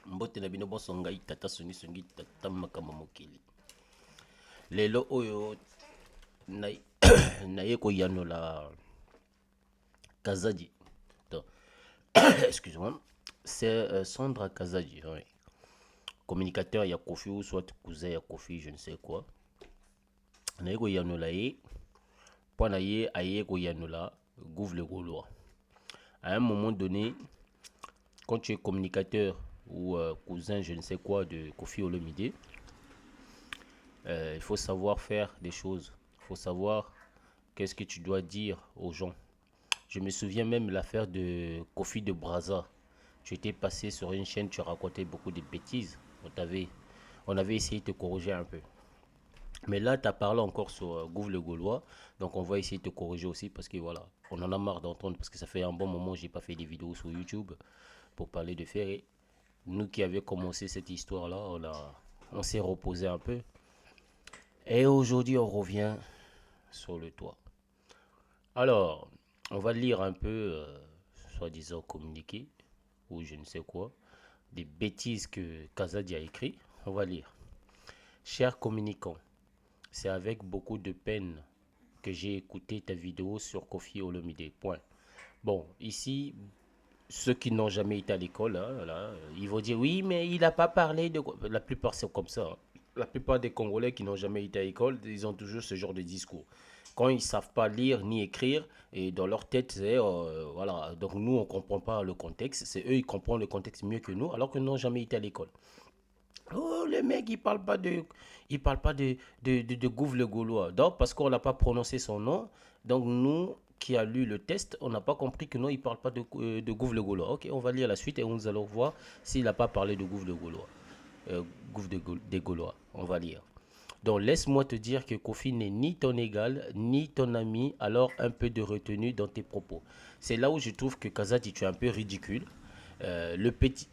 Mbote na bino boso ngai tata songi tata makambo mokili. Lelo oyo na naye koyanola Kazadi. Donc, excuse-moi. C'est Sandra Kazadi, oui. Communicateur ya Kofi ou soit cousin ya Kofi, je ne sais quoi. Naye koyanola ye. Pour naye aye koyanola Gouv le Gaulois. À un moment donné, quand tu es communicateur ou cousin, je ne sais quoi, de Kofi Olomide, il faut savoir faire des choses. Il faut savoir qu'est-ce que tu dois dire aux gens. Je me souviens même de l'affaire de Kofi de Brazza. Tu étais passé sur une chaîne, tu racontais beaucoup de bêtises. On avait essayé de te corriger un peu. Mais là, tu as parlé encore sur Gouv le Gaulois. Donc, on va essayer de te corriger aussi parce que voilà, on en a marre d'entendre. Parce que ça fait un bon moment que je n'ai pas fait des vidéos sur YouTube pour parler de faire. Et nous qui avions commencé cette histoire-là, on s'est reposé un peu. Et aujourd'hui, on revient sur le toit. Alors, on va lire un peu, soi-disant communiqué, ou je ne sais quoi, des bêtises que Kazadi a écrit. On va lire. Chers communicants, c'est avec beaucoup de peine que j'ai écouté ta vidéo sur Kofi Olomide. Point. Bon, ici, ceux qui n'ont jamais été à l'école, hein, là, ils vont dire oui, mais il n'a pas parlé de. La plupart, c'est comme ça. Hein. La plupart des Congolais qui n'ont jamais été à l'école, ils ont toujours ce genre de discours. Quand ils ne savent pas lire ni écrire, et dans leur tête, c'est voilà. Donc nous, on ne comprend pas le contexte. C'est eux, ils comprennent le contexte mieux que nous, alors qu'ils n'ont jamais été à l'école. Oh, le mec, il parle pas de Gouv le Gaulois. Donc, parce qu'on n'a pas prononcé son nom, donc nous qui a lu le test, on n'a pas compris que non, il parle pas de Gouv le Gaulois. Ok, on va lire la suite et nous allons voir s'il n'a pas parlé de Gouv le Gaulois. Gouv des Gaulois, on va lire. Donc, laisse-moi te dire que Kofi n'est ni ton égal, ni ton ami, alors un peu de retenue dans tes propos. C'est là où je trouve que Kazati, tu es un peu ridicule.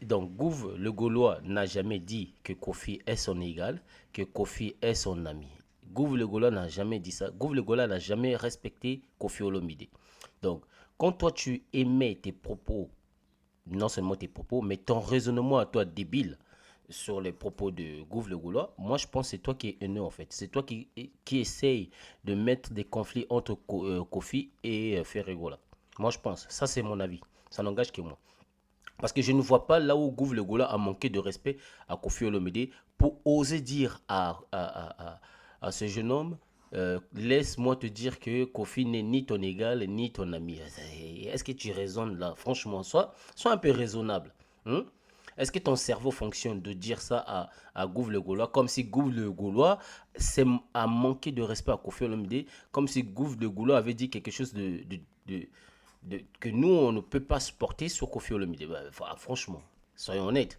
Donc, Gouv le Gaulois n'a jamais dit que Kofi est son égal, que Kofi est son ami. Gouv le Gaulois n'a jamais dit ça. Gouv le Gaulois n'a jamais respecté Kofi Olomide. Donc, quand toi tu émets tes propos, non seulement tes propos, mais ton raisonnement à toi débile sur les propos de Gouv le Gaulois, moi je pense que c'est toi qui es haineux en fait. C'est toi qui essaye de mettre des conflits entre Kofi et Ferregola. Moi je pense, ça c'est mon avis. Ça n'engage que moi. Parce que je ne vois pas là où Gouv le Gola a manqué de respect à Kofi Olomide pour oser dire à ce jeune homme laisse-moi te dire que Kofi n'est ni ton égal ni ton ami. Est-ce que tu raisonnes là? Franchement, sois un peu raisonnable. Hein? Est-ce que ton cerveau fonctionne de dire ça à Gouv le Gaulois comme si Gouv le Gaulois a manqué de respect à Kofi Olomide, comme si Gouv le Gaulois avait dit quelque chose que nous, on ne peut pas supporter sur Kofi Olomide. Franchement, soyons honnêtes.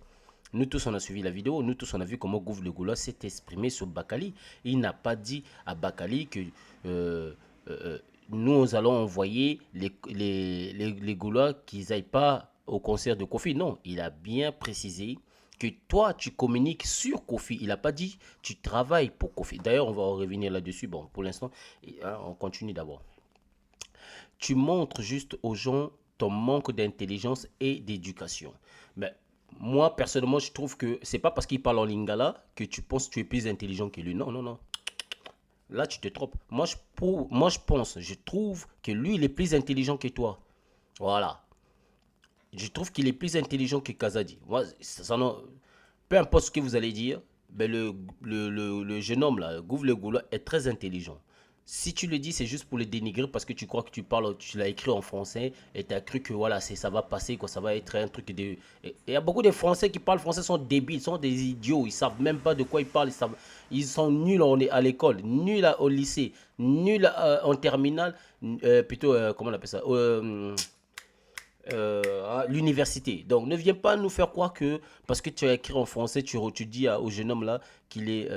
Nous tous, on a suivi la vidéo. Nous tous, on a vu comment Gouv le Gaulois s'est exprimé sur Bakali. Il n'a pas dit à Bakali que euh, euh, nous allons envoyer les Gaulois qu'ils n'aillent pas au concert de Kofi. Non, il a bien précisé que toi, tu communiques sur Kofi. Il n'a pas dit tu travailles pour Kofi. D'ailleurs, on va revenir là-dessus. Bon, pour l'instant, on continue d'abord. Tu montres juste aux gens ton manque d'intelligence et d'éducation. Mais moi, personnellement, je trouve que c'est pas parce qu'il parle en lingala que tu penses que tu es plus intelligent que lui. Non, non, non. Là, tu te trompes. Moi, je pense, je trouve que lui, il est plus intelligent que toi. Voilà. Je trouve qu'il est plus intelligent que Kazadi. Moi, peu importe ce que vous allez dire, ben le jeune homme, là, Gouv le Gaulois, est très intelligent. Si tu le dis, c'est juste pour le dénigrer parce que tu crois que tu l'as écrit en français et tu as cru que voilà, ça va passer, quoi, ça va être un truc de. Il y a beaucoup de Français qui parlent français sont débiles, sont des idiots, ils savent même pas de quoi ils parlent, ils sont nuls à l'école, nuls au lycée, nuls en terminale, plutôt, comment on appelle ça, à l'université. Donc ne viens pas nous faire croire que parce que tu as écrit en français, tu dis au jeune homme là qu'il est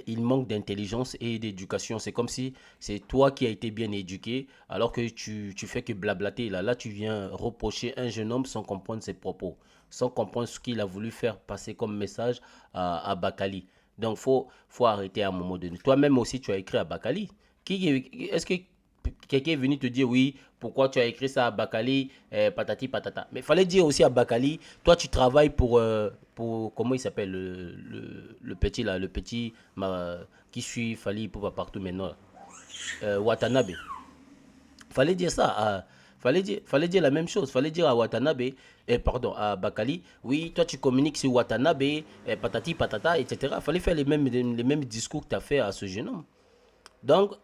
il manque d'intelligence et d'éducation. C'est comme si c'est toi qui as été bien éduqué, alors que tu fais que blablater. Là, tu viens reprocher un jeune homme sans comprendre ses propos, sans comprendre ce qu'il a voulu faire passer comme message à Bakali. Donc, faut arrêter à un moment donné. Toi-même aussi, tu as écrit à Bakali. Est-ce que quelqu'un est venu te dire, oui, pourquoi tu as écrit ça à Bakali, patati patata. Mais il fallait dire aussi à Bakali, toi tu travailles pour comment il s'appelle, le petit là, le petit qui suit Fali pour partout maintenant, Watanabe. Fallait dire ça. Fallait dire la même chose. Fallait dire à Watanabe, pardon, à Bakali, oui, toi tu communiques sur Watanabe, patati patata, etc. Fallait faire les mêmes discours que tu as fait à ce jeune homme. Donc,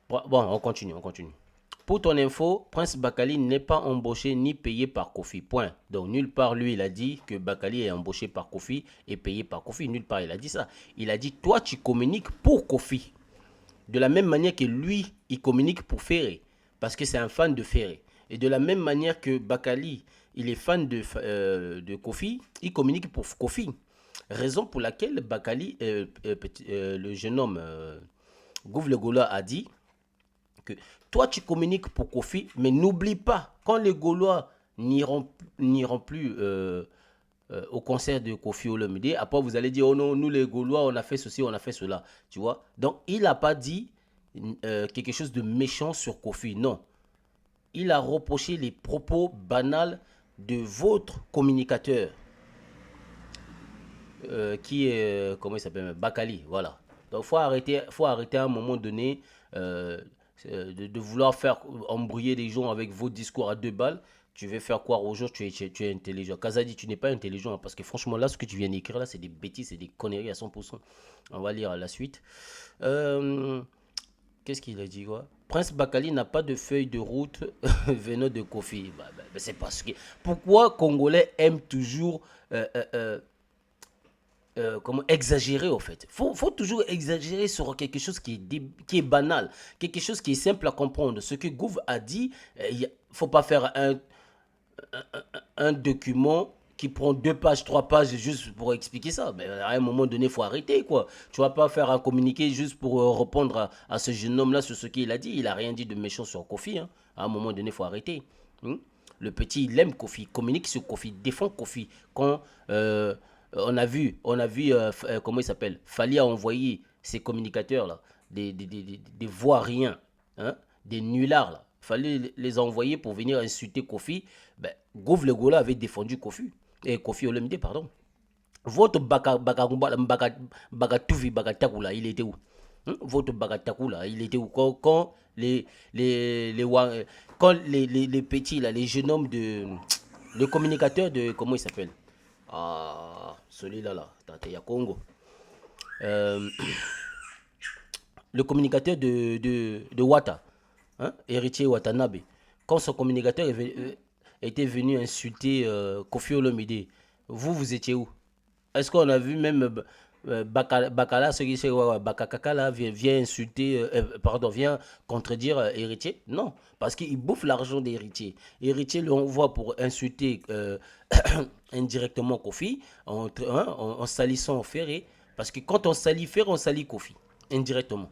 bon, on continue, on continue. Pour ton info, Prince Bakali n'est pas embauché ni payé par Kofi. Point. Donc, nulle part, lui, il a dit que Bakali est embauché par Kofi et payé par Kofi. Nulle part, il a dit ça. Il a dit, toi, tu communiques pour Kofi. De la même manière que lui, il communique pour Ferré, parce que c'est un fan de Ferré. Et de la même manière que Bakali, il est fan de Kofi, il communique pour Kofi. Raison pour laquelle Bakali, le jeune homme, Gouv Le Gaulois, a dit que toi, tu communiques pour Kofi, mais n'oublie pas, quand les Gaulois n'iront plus au concert de Kofi Olomide, après vous allez dire, oh non, nous les Gaulois, on a fait ceci, on a fait cela, tu vois. Donc, il n'a pas dit quelque chose de méchant sur Kofi, non. Il a reproché les propos banals de votre communicateur, qui est, comment il s'appelle, Bakali, voilà. Donc, faut arrêter à un moment donné de vouloir faire embrouiller les gens avec vos discours à deux balles. Tu veux faire croire aux gens que tu es intelligent. Kazadi, tu n'es pas intelligent, hein, parce que franchement, là, ce que tu viens d'écrire, là, c'est des bêtises, c'est des conneries à 100%. On va lire la suite. Qu'est-ce qu'il a dit, quoi? Prince Bakali n'a pas de feuille de route venant de Kofi. C'est parce que... Pourquoi Congolais aiment toujours comment exagérer au fait. Faut toujours exagérer sur quelque chose qui est banal, quelque chose qui est simple à comprendre. Ce que Gouv a dit, il faut pas faire un document qui prend 2 pages, 3 pages juste pour expliquer ça. Mais à un moment donné, il faut arrêter, quoi. Tu vas pas faire un communiqué juste pour répondre à ce jeune homme-là sur ce qu'il a dit. Il a rien dit de méchant sur Kofi, hein. À un moment donné, il faut arrêter. Le petit, il aime Kofi, communique sur Kofi, défend Kofi. Quand comment il s'appelle, Fali a envoyé ses communicateurs là, des voix-rien, hein, des nullards là. Fallait les envoyer pour venir insulter Kofi. Ben, Gouv Le Gola avait défendu Kofi. Et Kofi Olomide, pardon. Votre Bakatouvi Bakatakula, il était où? Votre Bakatakula, il était où? Quand les petits, là, les jeunes hommes le communicateur de. Comment il s'appelle? Ah, celui-là, là. Il y a Congo. Euh, le communicateur de Wata, hein, héritier Watanabe. Quand son communicateur était venu insulter Kofi Olomide, vous étiez où? Est-ce qu'on a vu même Bakala, ce qui c'est Bakakaka là, vient insulter, pardon, vient contredire Héritier? Non, parce qu'il bouffe l'argent des héritiers. Héritier l'envoie pour insulter indirectement Kofi en salissant Ferré. Parce que quand on salit Ferré, on salit Kofi, indirectement,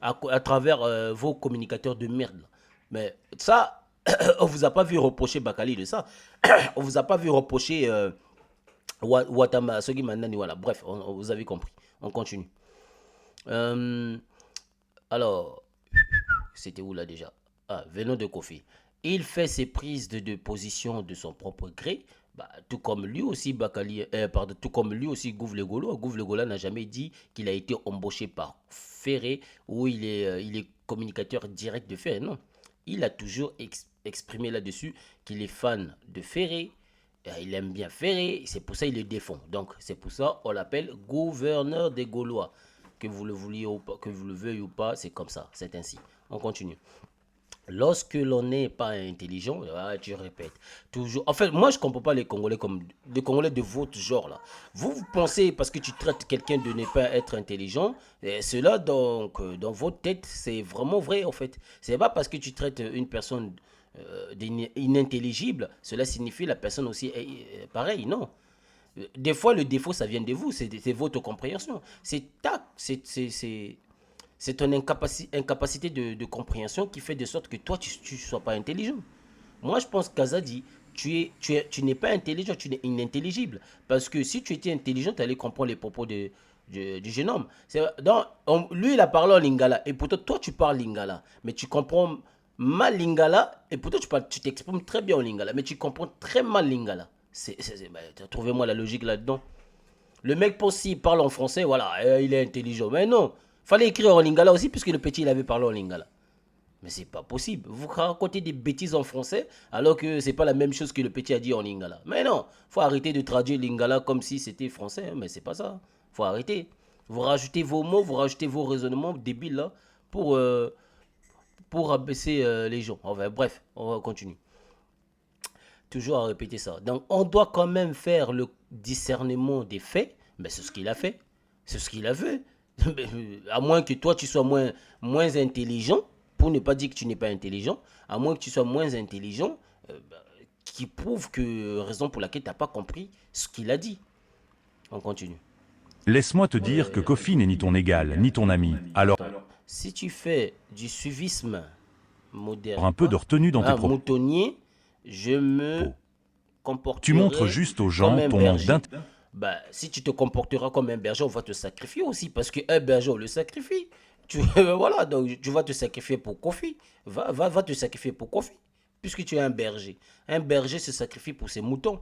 à travers vos communicateurs de merde. Mais ça, on vous a pas vu reprocher Bakali de ça. On vous a pas vu reprocher Watama, Sogi Manani, voilà. Bref, vous avez compris. On continue. Alors, c'était où là déjà? Ah, venons de Kofi. Il fait ses prises de position de son propre gré, bah, tout comme lui aussi Bakali, pardon, tout comme lui aussi Gouv Le Gaulois. Gouv Le Gaulois n'a jamais dit qu'il a été embauché par Ferré ou il est communicateur direct de Ferré. Non, il a toujours exprimé là-dessus qu'il est fan de Ferré. Il aime bien Ferré, c'est pour ça qu'il le défend. Donc c'est pour ça on l'appelle gouverneur des Gaulois. Que vous le vouliez ou pas, que vous le veuillez ou pas, c'est comme ça, c'est ainsi. On continue. Lorsque l'on n'est pas intelligent, tu répètes toujours. En fait, moi je ne comprends pas les Congolais comme les Congolais de votre genre là. Vous pensez parce que tu traites quelqu'un de ne pas être intelligent, et cela donc dans votre tête c'est vraiment vrai en fait. C'est pas parce que tu traites une personne d'inintelligible, cela signifie la personne aussi est pareil, non. Des fois le défaut ça vient de vous, c'est votre compréhension. C'est ton incapacité de compréhension qui fait de sorte que toi, tu ne sois pas intelligent. Moi, je pense qu'Azadi, tu n'es pas intelligent, tu es inintelligible. Parce que si tu étais intelligent, tu allais comprendre les propos de du jeune homme. Donc, lui, il a parlé en lingala. Et pourtant, toi, tu parles lingala. Mais tu comprends mal lingala. Et pourtant, tu t'exprimes très bien en lingala. Mais tu comprends très mal lingala. Trouvez-moi la logique là-dedans. Le mec pense s'il parle en français, voilà, il est intelligent. Mais non, fallait écrire en lingala aussi, puisque le petit, il avait parlé en lingala. Mais c'est pas possible. Vous racontez des bêtises en français alors que c'est pas la même chose que le petit a dit en lingala. Mais non, faut arrêter de traduire lingala comme si c'était français. Hein, mais c'est pas ça. Faut arrêter. Vous rajoutez vos mots, vous rajoutez vos raisonnements débiles là pour abaisser les gens. Enfin, bref, on va continuer. Toujours à répéter ça. Donc, on doit quand même faire le discernement des faits. Mais c'est ce qu'il a fait. C'est ce qu'il a fait. À moins que toi, tu sois moins intelligent, pour ne pas dire que tu n'es pas intelligent, à moins que tu sois moins intelligent, qui prouve que raison pour laquelle tu n'as pas compris ce qu'il a dit. On continue. Laisse-moi te dire que Kofi n'est ni ton égal, ni ton ami. Alors, Attends. Si tu fais du suivisme moderne, un peu de retenue dans tes propos. moutonnier, je me Tu comporterai montres juste aux comme gens un ton manque berger. d'intelligence. Bah, si tu te comporteras comme un berger, on va te sacrifier aussi. Parce qu'un berger, on le sacrifie. Voilà, donc tu vas te sacrifier pour Kofi. Va te sacrifier pour Kofi. Puisque tu es un berger. Un berger se sacrifie pour ses moutons.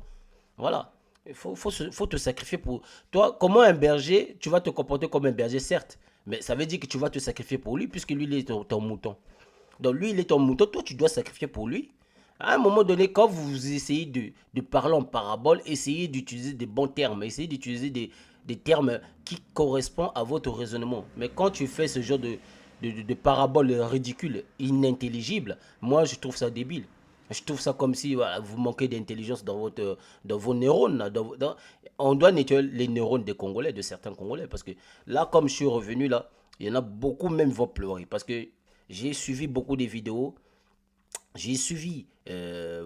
Voilà. Il faut te sacrifier pour... Toi, comment un berger, tu vas te comporter comme un berger, certes. Mais ça veut dire que tu vas te sacrifier pour lui, puisque lui, il est ton mouton. Donc lui, il est ton mouton, toi, tu dois sacrifier pour lui. À un moment donné, quand vous essayez de parler en parabole, essayez d'utiliser des bons termes, essayez d'utiliser des termes qui correspondent à votre raisonnement. Mais quand tu fais ce genre de parabole ridicule, inintelligible, moi, je trouve ça débile. Je trouve ça comme si voilà, vous manquez d'intelligence dans vos neurones. Là, on doit nettoyer les neurones des Congolais, de certains Congolais. Parce que là, comme je suis revenu, là, il y en a beaucoup même vont pleurer. Parce que j'ai suivi beaucoup de vidéos, j'ai suivi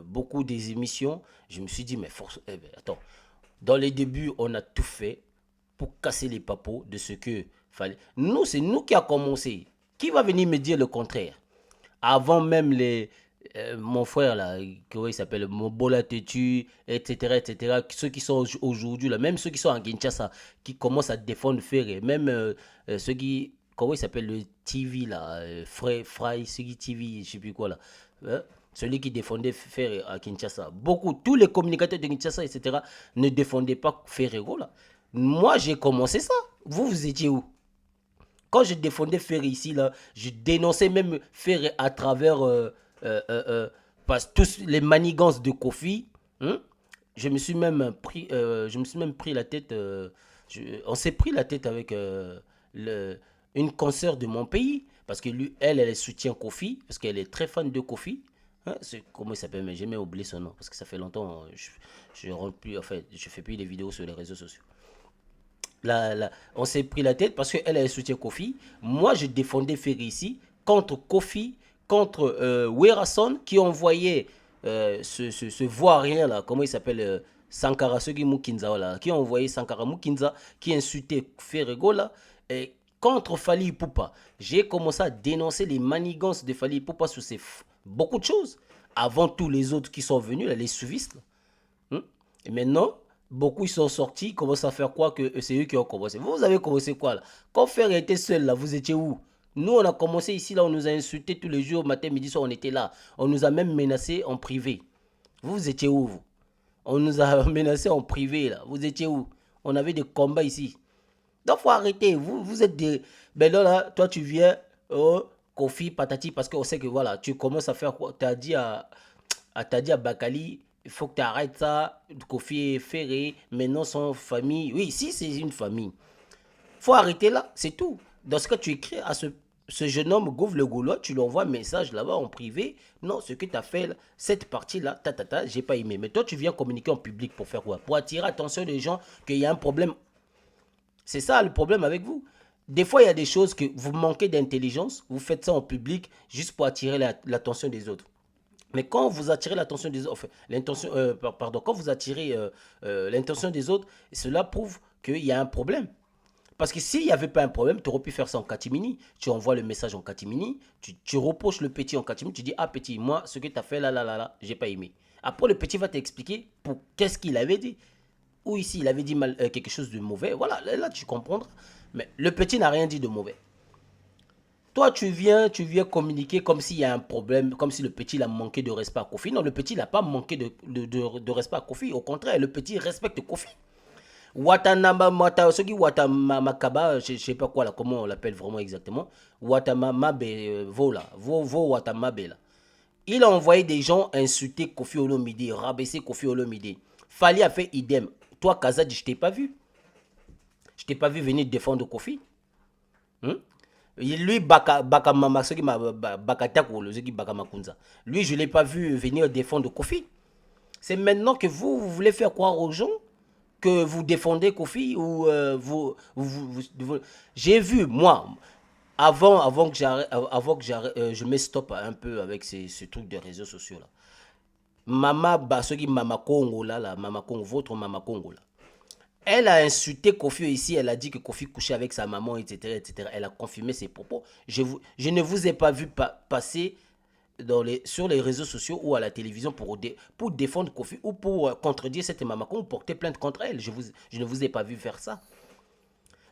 beaucoup des émissions. Je me suis dit, mais force, attends, dans les débuts, on a tout fait pour casser les papeaux de ce que fallait. Nous, c'est nous qui a commencé. Qui va venir me dire le contraire? Avant même mon frère là, comment il s'appelle, Mobola Tetu, etc., etc., ceux qui sont aujourd'hui là, même ceux qui sont en Kinshasa, qui commencent à défendre Ferré, même ceux qui, comment il s'appelle, le TV là, Fry, Sugi TV, je sais plus quoi là, hein, celui qui défendait Ferré à Kinshasa, beaucoup, tous les communicateurs de Kinshasa, etc., ne défendaient pas Ferrero là. Moi, j'ai commencé ça. Vous étiez où? Quand je défendais Ferré ici, là, je dénonçais même Ferré à travers tous les manigances de Kofi. Hein. Je me suis même pris la tête. On s'est pris la tête avec une consoeur de mon pays. Parce que lui, elle soutient Kofi. Parce qu'elle est très fan de Kofi. Hein, comment il s'appelle? Mais j'ai même oublié son nom. Parce que ça fait longtemps. Je rentre plus. En fait, je fais plus des vidéos sur les réseaux sociaux. On s'est pris la tête parce qu'elle soutient Kofi. Moi, je défendais Ferry ici contre Kofi, contre Werason qui envoyait ce voirien là, comment il s'appelle, Sankara Sogi Mukinza là, qui envoyait Sankara Mukinza qui insultait Ferrego là, et contre Fali Ipupa. J'ai commencé à dénoncer les manigances de Fali Ipupa sur beaucoup de choses avant tous les autres qui sont venus là, les suivistes là. Et maintenant, beaucoup ils sont sortis, ils commencent à faire quoi que c'est eux qui ont commencé. Vous avez commencé quoi là? Quand Fer était seul là, vous étiez où? Nous, on a commencé ici, là, on nous a insultés tous les jours, matin, midi, soir, on était là. On nous a même menacés en privé. Vous étiez où, vous? On nous a menacés en privé, là. Vous étiez où? On avait des combats ici. Donc, il faut arrêter. Vous êtes des... Ben là, toi, tu viens, oh, Kofi, patati, parce qu'on sait que, voilà, tu commences à faire quoi? T'as dit à Bakali, il faut que tu arrêtes ça. Kofi est ferré, maintenant son famille. Oui, si c'est une famille. Faut arrêter là, c'est tout. Dans ce cas, tu écris à ce jeune homme, Gouv le Gaulois, tu lui envoies un message là-bas en privé. Non, ce que tu as fait, là, cette partie-là, j'ai pas aimé. Mais toi, tu viens communiquer en public pour faire quoi? Pour attirer l'attention des gens qu'il y a un problème. C'est ça le problème avec vous. Des fois, il y a des choses que vous manquez d'intelligence, vous faites ça en public juste pour attirer l'attention des autres. Mais quand vous attirez l'attention des autres, enfin, quand vous attirez l'intention des autres, cela prouve qu'il y a un problème. Parce que s'il n'y avait pas un problème, tu aurais pu faire ça en catimini. Tu envoies le message en catimini, tu reproches le petit en catimini, tu dis, ah petit, moi, ce que tu as fait là, j'ai pas aimé. Après, le petit va t'expliquer pour qu'est-ce qu'il avait dit. ou ici il avait dit quelque chose de mauvais, voilà, là tu comprendras. Mais le petit n'a rien dit de mauvais. Toi, tu viens communiquer comme s'il y a un problème, comme si le petit il a manqué de respect à Kofi. Non, le petit n'a pas manqué de respect à Kofi. Au contraire, le petit respecte Kofi. Watanamba Mata, ce qui Watamakaba, je ne sais pas quoi là, comment on l'appelle vraiment exactement. Watamabe, Vola, Vo Watamabe là. Il a envoyé des gens insulter Kofi Olomide, rabaisser Kofi Olomide. Fali a fait idem. Toi, Kazadi, je t'ai pas vu. Je t'ai pas vu venir défendre Kofi. Hmm? Lui, lui, je ne l'ai pas vu venir défendre Kofi. C'est maintenant que vous voulez faire croire aux gens que vous défendez Kofi ou j'ai vu, moi, avant que je me stoppe un peu avec ce truc de réseaux sociaux là. Mama Congo là, Mama Congo, votre Mama Congo là. Elle a insulté Kofi ici, elle a dit que Kofi couchait avec sa maman, etc., etc. Elle a confirmé ses propos. Je ne vous ai pas vu passer sur les réseaux sociaux ou à la télévision pour défendre Kofi ou pour contredire cette maman ou porter plainte contre elle. Je ne vous ai pas vu faire ça.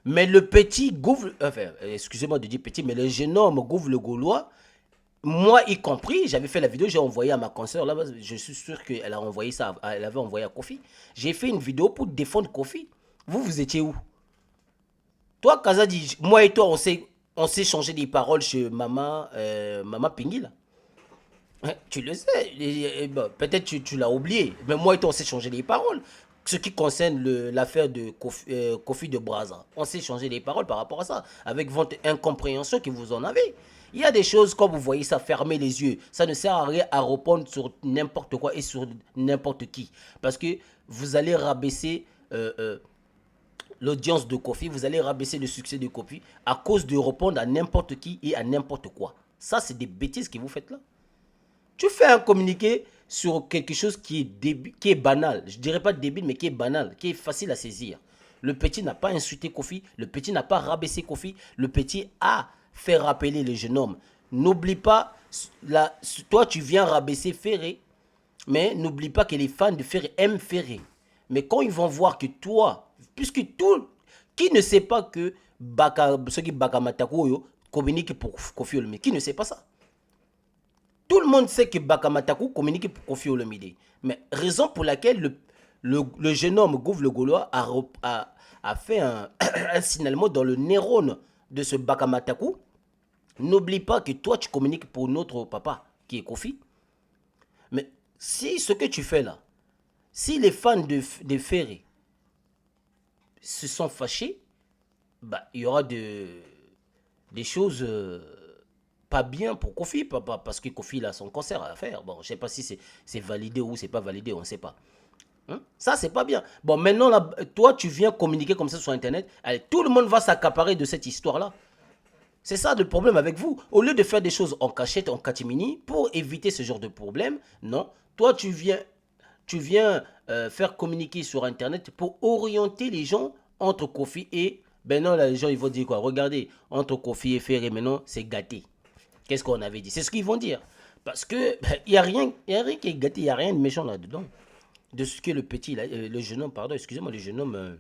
Mais le petit Gouv, enfin, excusez-moi de dire petit, mais le jeune homme Gouv le Gaulois, moi y compris, j'avais fait la vidéo, j'ai envoyé à ma consoeur, là, je suis sûr qu'elle a envoyé ça, elle avait envoyé à Kofi. J'ai fait une vidéo pour défendre Kofi. Vous étiez où? Toi, Kazadi, moi et toi, on s'est changé des paroles chez Maman Pingui, là. Tu le sais, bon, peut-être tu l'as oublié, mais moi et toi, on s'est changé les paroles. Ce qui concerne l'affaire de Kofi de Braza, on s'est changé les paroles par rapport à ça, avec votre incompréhension que vous en avez. Il y a des choses, comme vous voyez ça, fermer les yeux. Ça ne sert à rien à répondre sur n'importe quoi et sur n'importe qui. Parce que vous allez rabaisser l'audience de Kofi, vous allez rabaisser le succès de Kofi à cause de répondre à n'importe qui et à n'importe quoi. Ça, c'est des bêtises que vous faites là. Tu fais un communiqué sur quelque chose qui est banal. Je ne dirais pas débile, mais qui est banal, qui est facile à saisir. Le petit n'a pas insulté Kofi, le petit n'a pas rabaissé Kofi, le petit a fait rappeler le jeune homme. N'oublie pas, toi tu viens rabaisser Ferré, mais n'oublie pas que les fans de Ferré aiment Ferré. Mais quand ils vont voir que toi, puisque qui ne sait pas que ceux qui Bakamatako communiquent pour Kofi Olomide, qui ne sait pas ça? Tout le monde sait que Bakamataku communique pour Kofi Olomide. Mais raison pour laquelle le jeune homme Gouv le Gaulois a fait un signalement dans le neurone de ce Bakamataku. N'oublie pas que toi, tu communiques pour notre papa, qui est Kofi. Mais si ce que tu fais là, si les fans de Ferré se sont fâchés, bah, il y aura des choses pas bien pour Kofi, parce que Kofi a son concert à faire. Bon, je ne sais pas si c'est validé ou c'est pas validé, on ne sait pas. Hein? Ça, c'est pas bien. Bon, maintenant, là, toi, tu viens communiquer comme ça sur Internet. Allez, tout le monde va s'accaparer de cette histoire-là. C'est ça le problème avec vous. Au lieu de faire des choses en cachette, en catimini, pour éviter ce genre de problème, non. Toi, tu viens faire communiquer sur Internet pour orienter les gens entre Kofi et... Ben non, là, les gens, ils vont dire quoi? Regardez, entre Kofi et Ferré, maintenant, c'est gâté. Qu'est-ce qu'on avait dit? C'est ce qu'ils vont dire. Parce que il n'y a rien qui est gâté, il n'y a rien de méchant là-dedans. De ce que le petit, le jeune homme, pardon, excusez-moi, le jeune homme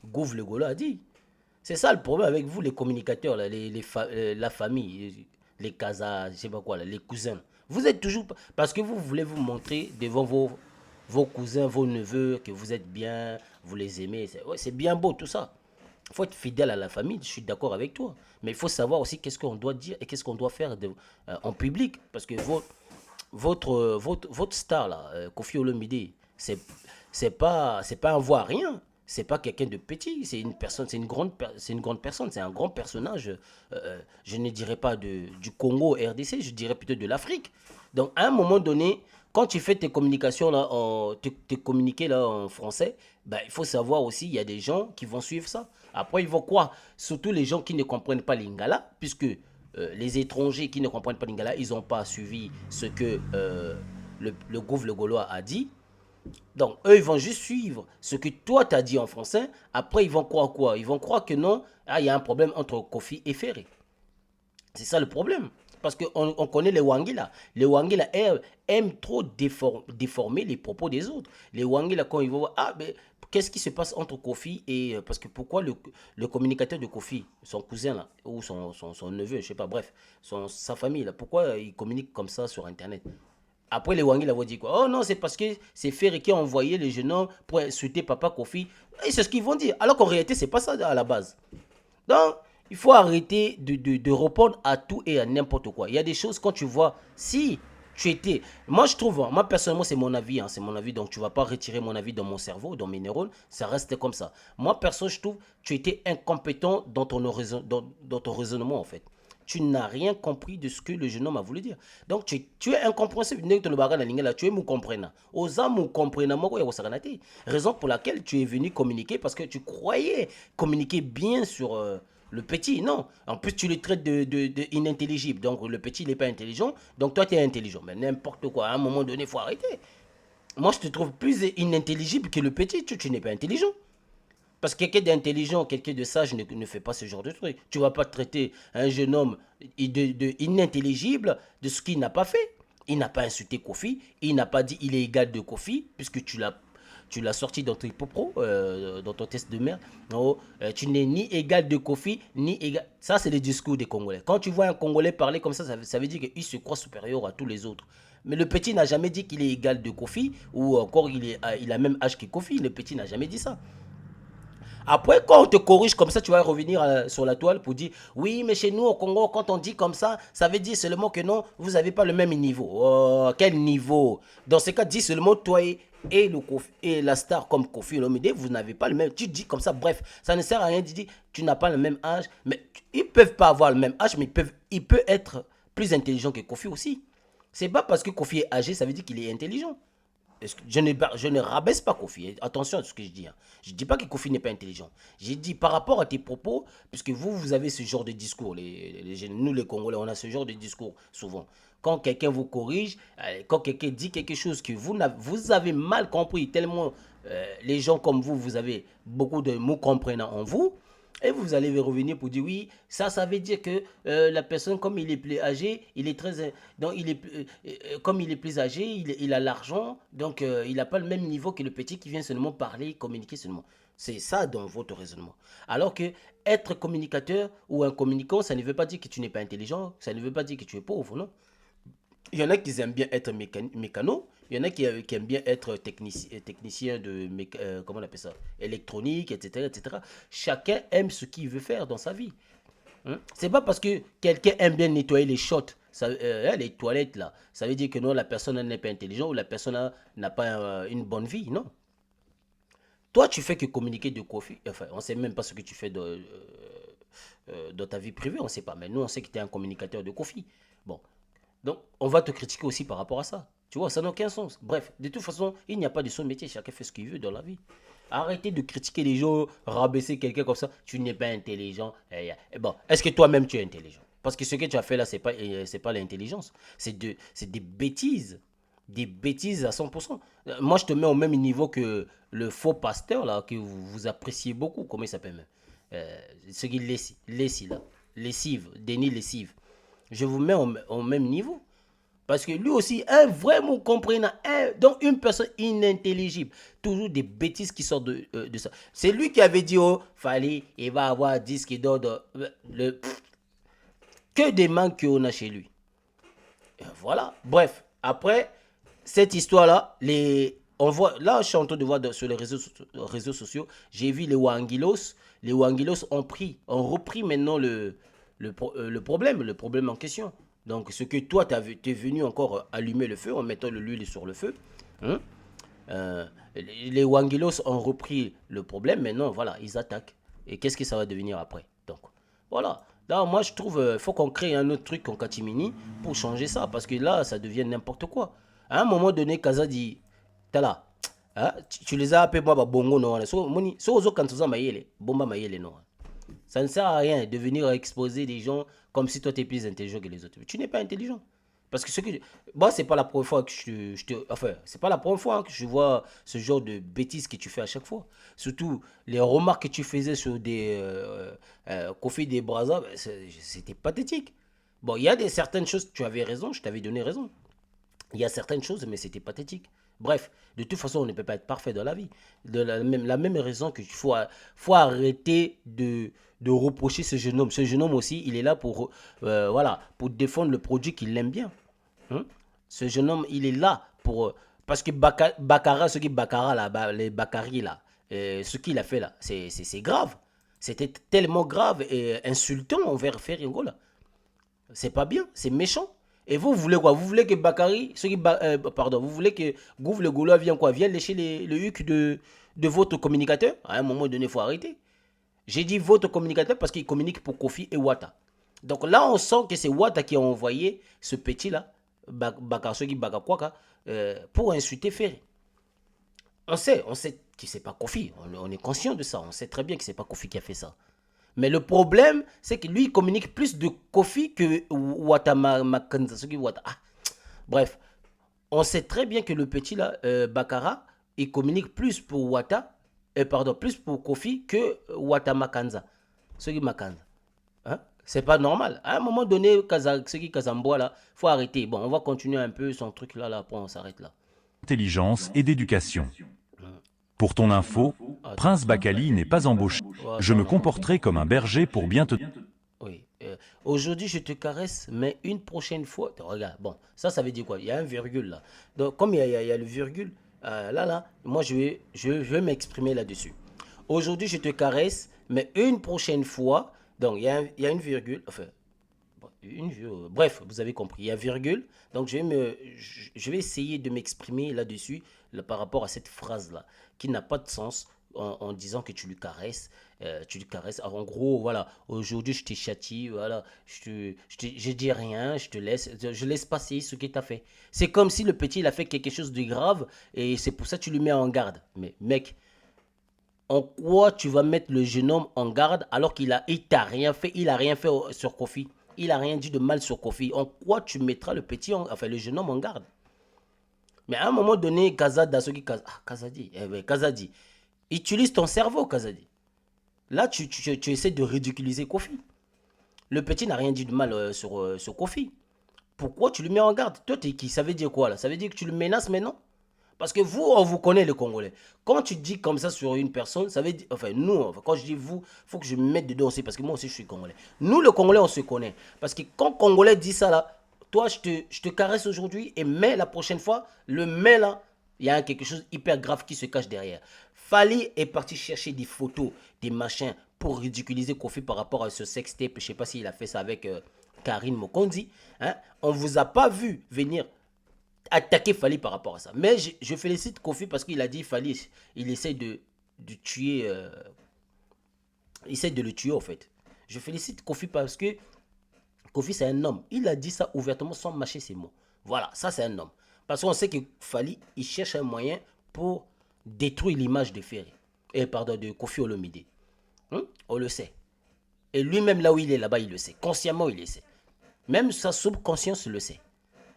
Gouv le Gaulois a dit. C'est ça le problème avec vous, les communicateurs, là, la famille, les casas, je sais pas quoi, là, les cousins. Vous êtes toujours... Parce que vous voulez vous montrer devant vos cousins, vos neveux, que vous êtes bien, vous les aimez. C'est bien beau tout ça. Il faut être fidèle à la famille, je suis d'accord avec toi. Mais il faut savoir aussi qu'est-ce qu'on doit dire et qu'est-ce qu'on doit faire en public. Parce que votre star, là, Kofi Olomide, c'est pas un voix-rien. C'est pas quelqu'un de petit. C'est une personne, c'est une grande personne. C'est un grand personnage. Je ne dirais pas du Congo, RDC, je dirais plutôt de l'Afrique. Donc, à un moment donné, quand tu fais tes communications là, tes communiqués là en français, ben, il faut savoir aussi, il y a des gens qui vont suivre ça. Après, ils vont quoi? Surtout les gens qui ne comprennent pas l'Ingala, puisque les étrangers qui ne comprennent pas l'Ingala, ils n'ont pas suivi ce que le Gouv le Gaulois a dit. Donc, eux, ils vont juste suivre ce que toi, tu as dit en français. Après, ils vont croire quoi? Ils vont croire que non, il y a un problème entre Kofi et Ferré. C'est ça le problème. Parce qu'on connaît les Wangila. Les Wangila aiment trop déformer les propos des autres. Les Wangila, quand ils vont voir, ah, mais qu'est-ce qui se passe entre Kofi et... parce que pourquoi le communicateur de Kofi, son cousin là, ou son neveu, je sais pas, bref, sa famille là, pourquoi il communique comme ça sur Internet? Après, les Wangis l'avaient dit quoi? Oh non, c'est parce que c'est Ferry qui a envoyé les jeunes hommes pour insulter Papa Kofi. Et c'est ce qu'ils vont dire. Alors qu'en réalité, c'est pas ça à la base. Donc, il faut arrêter de répondre à tout et à n'importe quoi. Il y a des choses, quand tu vois, si tu étais... Moi, je trouve, moi, personnellement, c'est mon avis. C'est mon avis, donc tu ne vas pas retirer mon avis dans mon cerveau, dans mes neurones. Ça reste comme ça. Moi, perso, je trouve, tu étais incompétent dans ton raisonnement, en fait. Tu n'as rien compris de ce que le jeune homme a voulu dire. Donc, tu es incompréhensible. Tu es mou comprenant. Osa mou comprenant, raison pour laquelle tu es venu communiquer parce que tu croyais communiquer bien sur le petit. Non. En plus, tu le traites de inintelligible. Donc, le petit, il n'est pas intelligent. Donc, toi, tu es intelligent. Mais n'importe quoi. À un moment donné, il faut arrêter. Moi, je te trouve plus inintelligible que le petit. Tu n'es pas intelligent. Parce que quelqu'un d'intelligent, quelqu'un de sage ne fait pas ce genre de truc. Tu ne vas pas traiter un jeune homme inintelligible de ce qu'il n'a pas fait. Il n'a pas insulté Kofi, il n'a pas dit il est égal de Kofi, puisque tu l'as sorti dans ton hippopro, dans ton test de merde. Non, tu n'es ni égal de Kofi, ni égal... Ça, c'est le discours des Congolais. Quand tu vois un Congolais parler comme ça veut dire qu'il se croit supérieur à tous les autres. Mais le petit n'a jamais dit qu'il est égal de Kofi, ou encore il a même âge que Kofi. Le petit n'a jamais dit ça. Après, quand on te corrige comme ça, tu vas revenir sur la toile pour dire oui, mais chez nous au Congo, quand on dit comme ça veut dire seulement que non, vous n'avez pas le même niveau. Oh, quel niveau? Dans ce cas, dis seulement toi et la star comme Kofi Olomide, vous n'avez pas le même. Tu dis comme ça, bref, ça ne sert à rien de dire tu n'as pas le même âge. Mais ils peuvent pas avoir le même âge, mais il peut être plus intelligent que Kofi aussi. C'est pas parce que Kofi est âgé, ça veut dire qu'il est intelligent. Je ne rabaisse pas Kofi. Attention à ce que je dis. Je ne dis pas que Kofi n'est pas intelligent. J'ai dit par rapport à tes propos, puisque vous avez ce genre de discours. Nous, les Congolais, on a ce genre de discours souvent. Quand quelqu'un vous corrige, quand quelqu'un dit quelque chose que vous avez mal compris, tellement les gens comme vous avez beaucoup de mots comprenants en vous, et vous allez revenir pour dire oui, ça veut dire que la personne, comme il est plus âgé, il est très. Donc, comme il est plus âgé, il a l'argent, donc il n'a pas le même niveau que le petit qui vient seulement parler, communiquer seulement. C'est ça dans votre raisonnement. Alors que être communicateur ou un communicant, ça ne veut pas dire que tu n'es pas intelligent, ça ne veut pas dire que tu es pauvre, non. Il y en a qui aiment bien être mécano, il y en a qui aiment bien être technicien de, comment on appelle ça, électronique, etc., etc. Chacun aime ce qu'il veut faire dans sa vie. Hein? C'est pas parce que quelqu'un aime bien nettoyer les shots, les toilettes là, ça veut dire que non, la personne n'est pas intelligente ou la personne n'a pas une bonne vie, non. Toi, tu fais que communiquer de Kofi. Enfin, on sait même pas ce que tu fais dans ta vie privée, on sait pas. Mais nous, on sait que tu es un communicateur de Kofi. Bon, donc, on va te critiquer aussi par rapport à ça. Tu vois, ça n'a aucun sens. Bref, de toute façon, il n'y a pas de son métier. Chacun fait ce qu'il veut dans la vie. Arrêtez de critiquer les gens, rabaisser quelqu'un comme ça. Tu n'es pas intelligent. Et bon, est-ce que toi-même tu es intelligent? Parce que ce que tu as fait là, c'est pas l'intelligence. C'est des bêtises. Des bêtises à 100%. Moi, je te mets au même niveau que le faux pasteur là, que vous appréciez beaucoup. Comment il s'appelle même Ce qui lessive, là. Lessive, Denis Lessive. Je vous mets au même niveau. Parce que lui aussi, un vrai mot comprenant, donc une personne inintelligible. Toujours des bêtises qui sortent de ça. C'est lui qui avait dit, oh, fallait, il va avoir 10 qui dort que des manques qu'on a chez lui. Et voilà. Bref, après, cette histoire-là, là, je suis en train de voir sur les réseaux sociaux, j'ai vu les Wangilos. Les Wangilos ont repris maintenant le problème en question. Donc, ce que toi, tu es venu encore allumer le feu en mettant de l'huile sur le feu. Hein? Les Wangilos ont repris le problème. Maintenant, voilà, ils attaquent. Et qu'est-ce que ça va devenir après? Donc, voilà. Là, moi, je trouve qu'il faut qu'on crée un autre truc en catimini pour changer ça. Parce que là, ça devient n'importe quoi. À un moment donné, Kaza dit, t'as là, hein, tu les as appelés moi, bongo, non. So, quand tu as mayele, bomba mayele, non. Ça ne sert à rien de venir exposer des gens comme si toi tu es plus intelligent que les autres. Tu n'es pas intelligent. Parce que moi, c'est pas la première fois que enfin, c'est pas la première fois que je vois ce genre de bêtises que tu fais à chaque fois. Surtout les remarques que tu faisais sur des Kofi des Brazza, c'était pathétique. Bon, il y a certaines choses, tu avais raison, je t'avais donné raison. Il y a certaines choses, mais c'était pathétique. Bref, de toute façon, on ne peut pas être parfait dans la vie. De la même raison qu'il faut arrêter de reprocher ce jeune homme. Ce jeune homme aussi, il est là voilà, pour défendre le produit qu'il aime bien. Hein? Ce jeune homme, il est là pour... parce que Baccarat, ce qui est Baccarat, là, les Baccaris, là, ce qu'il a fait là, c'est grave. C'était tellement grave et insultant envers Ferringo, là. C'est pas bien, c'est méchant. Et vous voulez quoi? Vous voulez que Bakary, pardon, vous voulez que Gouv le Gaulois vienne quoi? Vienne lécher le huc de votre communicateur? À un moment donné, il faut arrêter. J'ai dit votre communicateur parce qu'il communique pour Kofi et Wata. Donc là, on sent que c'est Wata qui a envoyé ce petit-là, Bakary Bakakwaka, pour insulter Ferry. On sait que c'est pas Kofi. On est conscient de ça. On sait très bien que c'est pas Kofi qui a fait ça. Mais le problème, c'est que lui, il communique plus de Kofi que Watamakanza. Ah. Bref, on sait très bien que le petit là, Bakara, il communique plus pour plus pour Kofi que Watamakanza. Ce qui Makanza. Hein? C'est pas normal. À un moment donné, ce qui Kazamboa là, faut arrêter. Bon, on va continuer un peu son truc là, après on s'arrête là. Intelligence et d'éducation. Pour ton info, Prince Bakali n'est pas embauché. Je me comporterai comme un berger pour bien te... Oui. Aujourd'hui, je te caresse, mais une prochaine fois... Regarde, bon, ça veut dire quoi? Il y a un virgule là. Donc, comme il y a le virgule, là, moi, je vais m'exprimer là-dessus. Aujourd'hui, je te caresse, mais une prochaine fois... Donc, il y a une virgule, enfin... Bref, vous avez compris, il y a virgule. Donc, je vais essayer de m'exprimer là-dessus par rapport à cette phrase-là, qui n'a pas de sens en disant que tu lui caresses. Tu lui caresses. Alors, en gros, voilà, aujourd'hui, je te châtie, voilà, je dis rien, je laisse passer ce qu'il t'a fait. C'est comme si le petit, il a fait quelque chose de grave et c'est pour ça que tu lui mets en garde. Mais mec, en quoi tu vas mettre le jeune homme en garde alors il t'a rien fait, il a rien fait sur Kofi? Il a rien dit de mal sur Kofi. En quoi tu mettras le jeune homme en garde? Mais à un moment donné, Kazadi, utilise ton cerveau, Kazadi. Là, tu essaies de ridiculiser Kofi. Le petit n'a rien dit de mal sur Kofi. Pourquoi tu le mets en garde? Toi, ça veut dire quoi là? Ça veut dire que tu le menaces maintenant? Parce que vous, on vous connaît les Congolais. Quand tu dis comme ça sur une personne, ça veut dire... Enfin, nous, quand je dis vous, il faut que je me mette dedans aussi, parce que moi aussi, je suis Congolais. Nous, le Congolais, on se connaît. Parce que quand Congolais dit ça, là, toi, je te caresse aujourd'hui, mais la prochaine fois, le mais, là, il y a quelque chose hyper grave qui se cache derrière. Fali est parti chercher des photos, des machins, pour ridiculiser Kofi par rapport à ce sextape. Je ne sais pas s'il a fait ça avec Karine Mokondi. Hein? On ne vous a pas vu venir attaquer Fali par rapport à ça. Mais je félicite Kofi parce qu'il a dit Fali, il essaie de tuer... il essaie de le tuer, en fait. Je félicite Kofi parce que Kofi, c'est un homme. Il a dit ça ouvertement sans mâcher ses mots. Voilà, ça, c'est un homme. Parce qu'on sait que Fali, il cherche un moyen pour détruire l'image de Ferry. De Kofi Olomide. On le sait. Et lui-même, là où il est là-bas, il le sait. Consciemment, il le sait. Même sa subconscience le sait.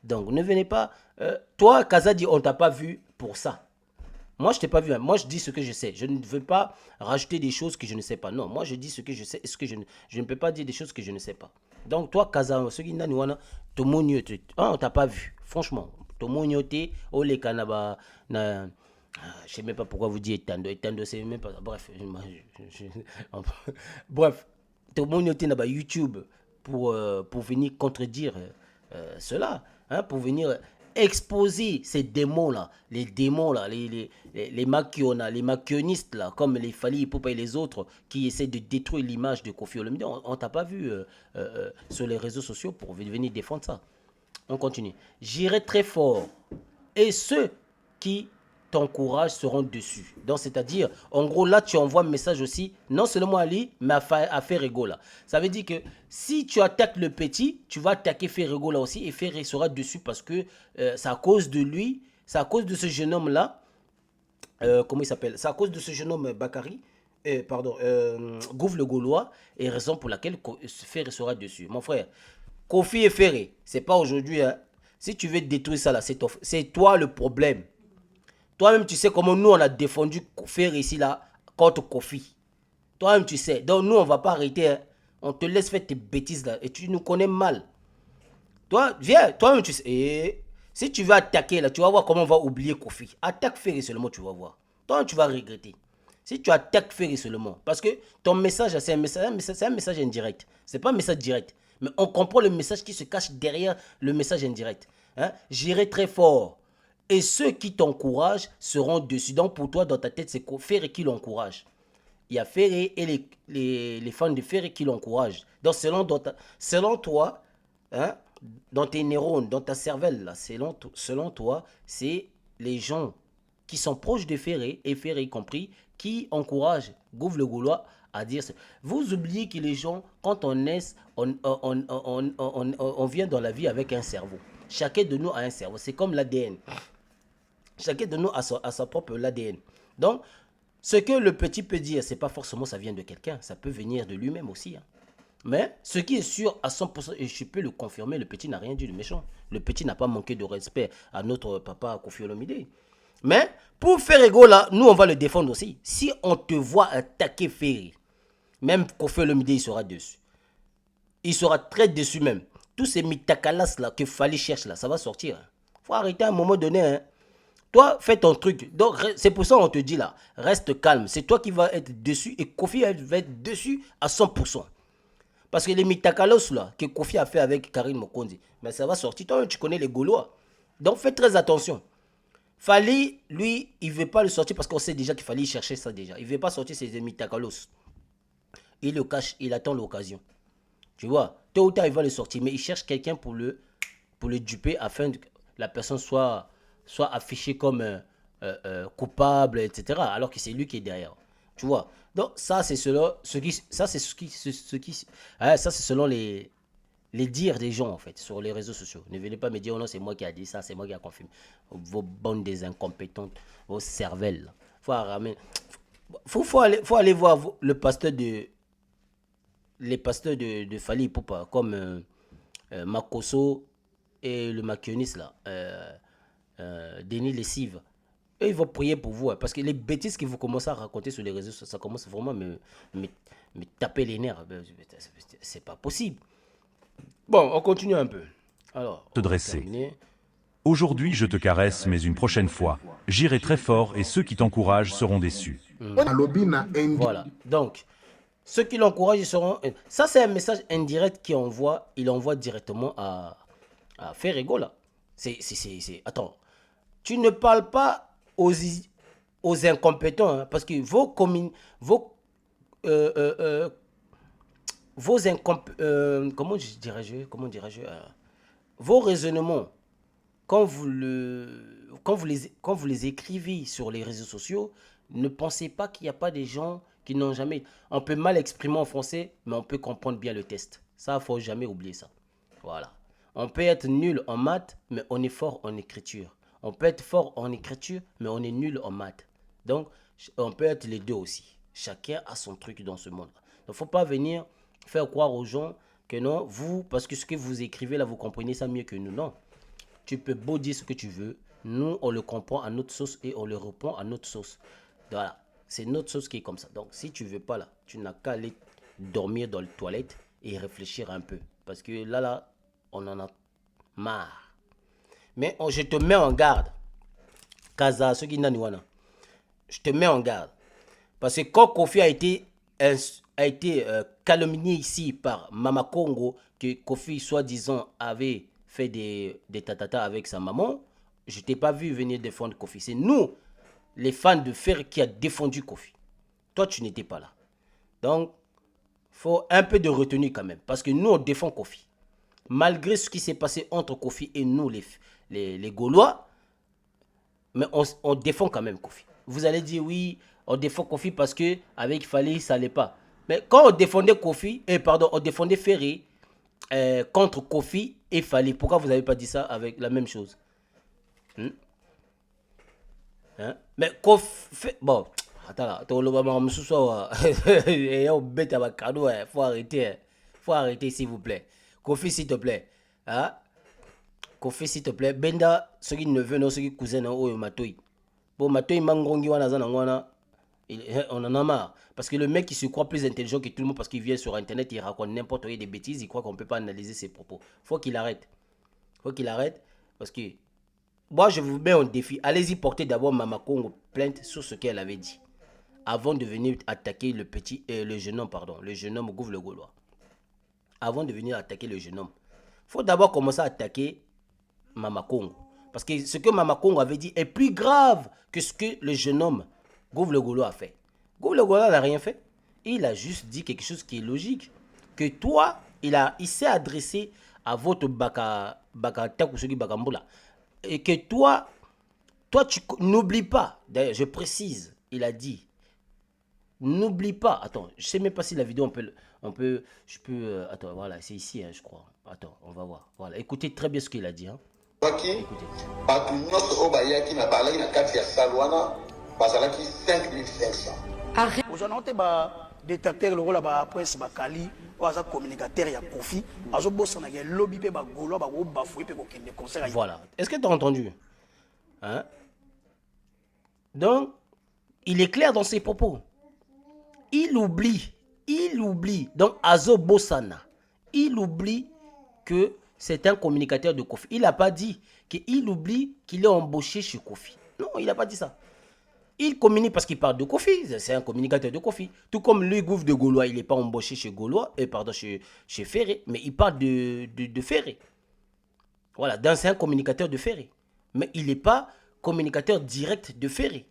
Donc, ne venez pas... toi, Kazadi, on ne t'a pas vu pour ça. Moi, je ne t'ai pas vu. Moi, je dis ce que je sais. Je ne veux pas rajouter des choses que je ne sais pas. Non, moi, je dis ce que je sais. Je ne peux pas dire des choses que je ne sais pas. Donc, toi, Kaza, ce qui n'a ni wana, on ne t'a pas vu. Franchement, tomonio te, ole kanaba, na... Je ne sais même pas pourquoi vous dites Etando. Etando, c'est même pas... Bref. Bref. Tomonio te na YouTube pour venir contredire cela. Hein, pour venir exposer ces démons-là, les démons-là, les maquions, les maquionistes, là, comme les Fali Ipupa et les autres, qui essaient de détruire l'image de Kofi Olomide. On ne t'a pas vu sur les réseaux sociaux pour venir défendre ça. On continue. J'irai très fort. Et ceux qui t'encouragent seront dessus. Donc, c'est-à-dire, en gros, là, tu envoies un message aussi, non seulement à lui, mais à Ferrego, là. Ça veut dire que si tu attaques le petit, tu vas attaquer Ferrego, là aussi, et Ferrego sera dessus parce que c'est à cause de lui, c'est à cause de ce jeune homme-là, comment il s'appelle? C'est à cause de ce jeune homme, Bakary, Gouv le Gaulois, et raison pour laquelle Ferré sera dessus. Mon frère, Kofi et Ferré, c'est pas aujourd'hui, hein. Si tu veux détruire ça, là, c'est toi le problème. Toi-même, tu sais comment nous, on a défendu Ferré ici, là, contre Kofi. Toi-même, tu sais. Donc, nous, on va pas arrêter. Hein. On te laisse faire tes bêtises, là. Et tu nous connais mal. Toi, viens. Toi-même, tu sais. Si tu veux attaquer là, tu vas voir comment on va oublier Kofi. Attaque Ferry seulement, tu vas voir. Toi, tu vas regretter. Si tu attaques Ferry seulement, parce que ton message, c'est un message indirect. C'est pas un message direct. Mais on comprend le message qui se cache derrière le message indirect. Hein? J'irai très fort. Et ceux qui t'encouragent seront dessus. Donc pour toi, dans ta tête, c'est Ferry qui l'encourage. Il y a Ferry et les fans de Ferry qui l'encouragent. Donc selon toi, hein, dans tes neurones, dans ta cervelle, là, selon toi, c'est les gens qui sont proches de Ferry, et Ferry compris, qui encouragent Gouv le Gaulois à dire ça. Vous oubliez que les gens, quand on naît, on vient dans la vie avec un cerveau. Chacun de nous a un cerveau. C'est comme l'ADN. Chacun de nous a sa propre ADN. Donc, ce que le petit peut dire, c'est pas forcément ça vient de quelqu'un. Ça peut venir de lui-même aussi. Hein. Mais ce qui est sûr à 100%, et je peux le confirmer, le petit n'a rien dit de méchant. Le petit n'a pas manqué de respect à notre papa Kofi Olomide. Mais pour Ferry là, nous on va le défendre aussi. Si on te voit attaquer Ferry, même Kofi Olomide il sera dessus. Il sera très déçu même. Tous ces mitakalas là que Fally cherche là, ça va sortir. Faut arrêter à un moment donné. Hein. Toi, fais ton truc. Donc c'est pour ça qu'on te dit là, reste calme. C'est toi qui vas être dessus et Kofi va être dessus à 100%. Parce que les mitakalos là, que Kofi a fait avec Karine Mokonzi, mais ça va sortir. Toi, tu connais les Gaulois. Donc fais très attention. Fally, lui, il ne veut pas le sortir parce qu'on sait déjà qu'il fallait chercher ça déjà. Il ne veut pas sortir ses mitakalos. Il le cache, il attend l'occasion. Tu vois, tôt ou tard, il va le sortir. Mais il cherche quelqu'un pour le duper afin que la personne soit affichée comme coupable, etc. Alors que c'est lui qui est derrière. Tu vois. Donc ça, c'est selon les dires des gens, en fait, sur les réseaux sociaux. Ne venez pas me dire, oh non, c'est moi qui a dit ça, c'est moi qui a confirmé. Vos bandes des incompétentes, vos cervelles. Faut aller voir le pasteur les pasteurs de Fally Ipupa, comme Makoso et le maquilloniste, là, Denis Lessive. Eux, ils vont prier pour vous, hein, parce que les bêtises que vous commencez à raconter sur les réseaux sociaux, ça commence vraiment à me taper les nerfs. C'est pas possible. Bon, on continue un peu. Alors, te dresser. Aujourd'hui, je te caresse, mais une prochaine fois, j'irai très fort et ceux qui t'encouragent seront déçus. Voilà. Donc, ceux qui l'encouragent, ils seront... Ça, c'est un message indirect qu'il envoie. Il envoie directement à Ferry là. Attends. Tu ne parles pas aux incompétents, hein, parce que comment dirais-je, vos raisonnements, quand vous les écrivez sur les réseaux sociaux, ne pensez pas qu'il n'y a pas des gens qui n'ont jamais... On peut mal exprimer en français, mais on peut comprendre bien le test. Ça, il ne faut jamais oublier ça. Voilà. On peut être nul en maths, mais on est fort en écriture. On peut être fort en écriture, mais on est nul en maths. Donc, on peut être les deux aussi. Chacun a son truc dans ce monde. Il ne faut pas venir faire croire aux gens que non, vous, parce que ce que vous écrivez là, vous comprenez ça mieux que nous. Non. Tu peux beau dire ce que tu veux. Nous, on le comprend à notre sauce et on le reprend à notre sauce. Voilà. C'est notre sauce qui est comme ça. Donc, si tu ne veux pas là, tu n'as qu'à aller dormir dans les toilettes et réfléchir un peu. Parce que là, on en a marre. Mais je te mets en garde. Kaza, ceux qui n'ont je te mets en garde. Parce que quand Kofi a été calomnié ici par Mama Congo, que Kofi, soi-disant, avait fait des tatata avec sa maman, je ne t'ai pas vu venir défendre Kofi. C'est nous, les fans de Fer, qui a défendu Kofi. Toi, tu n'étais pas là. Donc, il faut un peu de retenue quand même. Parce que nous, on défend Kofi. Malgré ce qui s'est passé entre Kofi et nous, les Gaulois, mais on défend quand même Kofi. Vous allez dire, oui, on défend Kofi parce qu'avec Fally, ça n'allait pas. Mais quand on défendait on défendait Ferry contre Kofi et Fally, pourquoi vous n'avez pas dit ça avec la même chose? Mais Kofi... Bon, attends là, faut arrêter. Faut arrêter, s'il vous plaît. Kofi, s'il te plaît. Hein? Kofi, s'il te plaît. Benda, ceux qui neveu, non, ceux qui cousin, non, oh, matoi. Bon, matoi, mangongi, wana, on en a marre. Parce que le mec, il se croit plus intelligent que tout le monde parce qu'il vient sur Internet, il raconte n'importe quoi, des bêtises, il croit qu'on ne peut pas analyser ses propos. Faut qu'il arrête. Faut qu'il arrête parce que Moi, je vous mets en défi. Allez-y porter d'abord Mama Congo plainte sur ce qu'elle avait dit. Avant de venir attaquer le jeune homme, pardon. Le jeune homme Gouv le Gaulois. Avant de venir attaquer le jeune homme. Il faut d'abord commencer à attaquer Mama Congo. Parce que ce que Mama Congo avait dit est plus grave que ce que le jeune homme Gouv le Gaulois a fait. Gouv le Gaulois n'a rien fait. Il a juste dit quelque chose qui est logique. Que toi, il s'est adressé à votre Baka Takusugi Bakamboula. Et que toi tu n'oublie pas, d'ailleurs, je précise, il a dit, n'oublie pas, attends, je sais même pas si la vidéo, attends, voilà, c'est ici, hein, je crois. Attends, on va voir. Voilà, écoutez très bien ce qu'il a dit. Hein. Écoutez. Détecteur le rôle à Prince Bakali ou à communicateur ya Kofi azo bossa na lobby pe ba golo ba go bafoué pe ko kende concert. Voilà. Est-ce que tu as entendu? Hein? Donc, il est clair dans ses propos. Il oublie. Donc, Azo Bossana, il oublie que c'est un communicateur de Kofi. Il n'a pas dit qu'il oublie qu'il est embauché chez Kofi. Non, il n'a pas dit ça. Il communique parce qu'il parle de Kofi. C'est un communicateur de Kofi. Tout comme le Gouv de Gaulois, il n'est pas embauché chez Gaulois, chez Ferré, mais il parle de Ferré. Voilà, c'est un communicateur de Ferré. Mais il n'est pas communicateur direct de Ferré.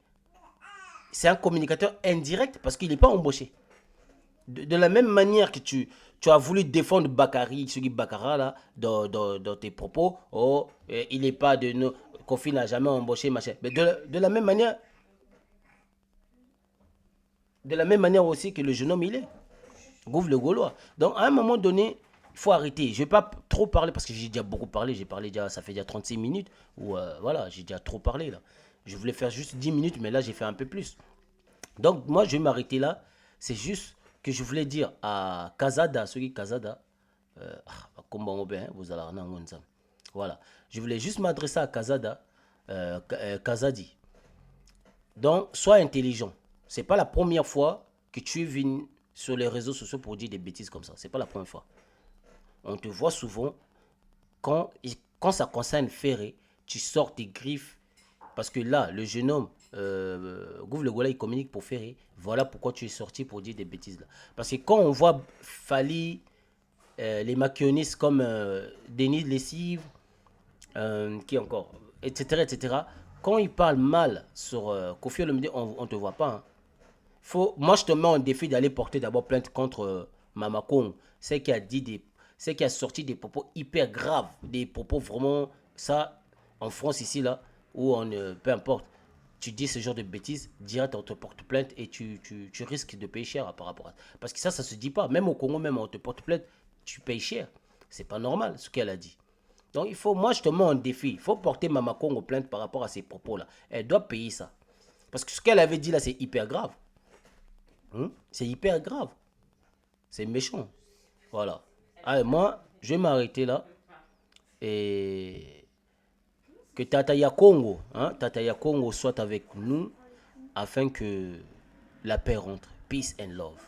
C'est un communicateur indirect parce qu'il n'est pas embauché. De la même manière que tu as voulu défendre Bakary, Sugi Bakara, là, dans tes propos, oh, il n'est pas de nous, Kofi n'a jamais embauché, machin. Mais de la même manière, aussi que le jeune homme, il est. Gouv le Gaulois. Donc, à un moment donné, il faut arrêter. Je ne vais pas trop parler parce que j'ai déjà beaucoup parlé. J'ai parlé déjà, ça fait déjà 36 minutes. Ou voilà, j'ai déjà trop parlé là. Je voulais faire juste 10 minutes, mais là, j'ai fait un peu plus. Donc, moi, je vais m'arrêter là. C'est juste que je voulais dire à Kazada, ceux qui Kazada, vous allez en voilà. Je voulais juste m'adresser à Kazada, Kazadi. Donc, sois intelligent. C'est pas la première fois que tu es venu sur les réseaux sociaux pour dire des bêtises comme ça. C'est pas la première fois. On te voit souvent, quand ça concerne Ferré, tu sors tes griffes. Parce que là, le jeune homme, Gouv le Gaulois, il communique pour Ferré. Voilà pourquoi tu es sorti pour dire des bêtises là. Parce que quand on voit Fali, les maquillonistes comme Denis Lessive, qui encore, etc., quand ils parlent mal sur Kofi Olomide, on ne te voit pas. Hein. Moi, je te mets en défi d'aller porter d'abord plainte contre Mama Kong. C'est qui a sorti des propos hyper graves, des propos vraiment, ça, en France ici, là, où peu importe, tu dis ce genre de bêtises, direct on te porte plainte et tu risques de payer cher par rapport à ça. Parce que ça se dit pas. Même au Congo, même on te porte plainte, tu payes cher. C'est pas normal ce qu'elle a dit. Donc moi je te mets en défi. Il faut porter Mama Congo plainte par rapport à ces propos-là. Elle doit payer ça. Parce que ce qu'elle avait dit là, c'est hyper grave. C'est hyper grave. C'est méchant. Voilà. Allez, moi, je vais m'arrêter là. Et que Tata Congo soit avec nous afin que la paix rentre. Peace and love.